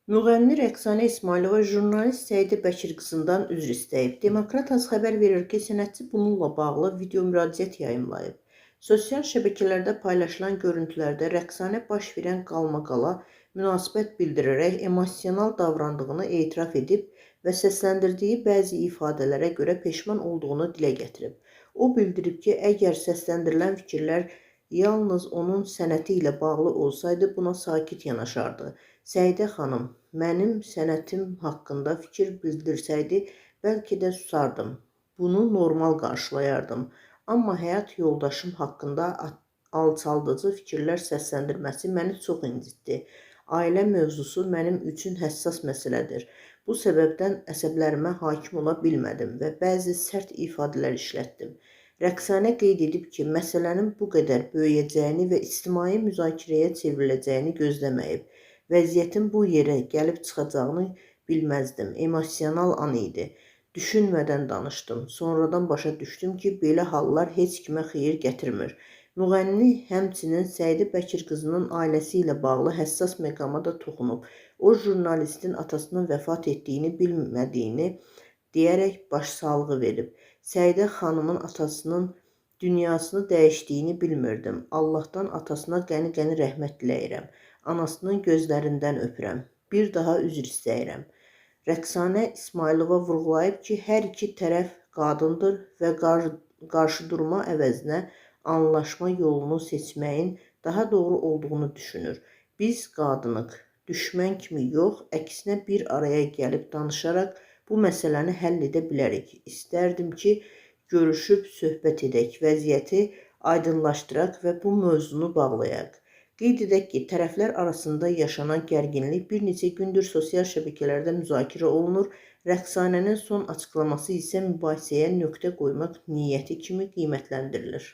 Müğənni Rəqsanə İsmailova jurnalist Səidə Bəkirqızından üzr istəyib. Demokrat Az xəbər verir ki, sənətçi bununla bağlı video müraciət yayımlayıb. Sosial şəbəkələrdə paylaşılan görüntülərdə Rəqsanə baş verən qalmaqala münasibət bildirərək emosional davrandığını etiraf edib və səsləndirdiyi bəzi ifadələrə görə peşman olduğunu dilə gətirib. O bildirib ki, əgər səsləndirilən fikirlər yalnız onun sənəti ilə bağlı olsaydı, buna sakit yanaşardı. Səidə xanım, mənim sənətim haqqında fikir bildirsəydi, bəlkə də susardım. Bunu normal qarşılayardım. Amma həyat yoldaşım haqqında alçaldıcı fikirlər səsləndirməsi məni çox incitdi. Ailə mövzusu mənim üçün həssas məsələdir. Bu səbəbdən əsəblərimə hakim ola bilmədim və bəzi sərt ifadələr işlətdim. Rəqsanə qeyd edib ki, məsələnin bu qədər böyüyəcəyini və ictimai müzakirəyə çevriləcəyini gözləməyib. Vəziyyətin bu yerə gəlib çıxacağını bilməzdim. Emosional an idi. Düşünmədən danışdım. Sonradan başa düşdüm ki, belə hallar heç kimə xeyir gətirmir. Müğənni həmçinin Səidə Bəkirqızının ailəsi ilə bağlı həssas məqama da toxunub. O, jurnalistin atasının vəfat etdiyini bilmədiyini deyərək başsağlığı verib. Səidə xanımın atasının dünyasını dəyişdiyini bilmirdim. Allahdan atasına qəni-qəni rəhmət diləyirəm. Anasının gözlərindən öpürəm. Bir daha üzr istəyirəm. Rəqsanə İsmailova vurğulayıb ki, hər iki tərəf qadındır və qarşıdurma əvəzinə anlaşma yolunu seçməyin daha doğru olduğunu düşünür. Biz qadınıq, düşmən kimi yox, əksinə bir araya gəlib danışaraq bu məsələni həll edə bilərik. İstərdim ki, görüşüb söhbət edək, vəziyyəti aydınlaşdıraq və bu mövzunu bağlayaq. Qeyd edək ki, tərəflər arasında yaşanan gərginlik bir neçə gündür sosial şəbəkələrdə müzakirə olunur. Rəqsanənin son açıqlaması isə mübahisəyə nöqtə qoymaq niyyəti kimi qiymətləndirilir.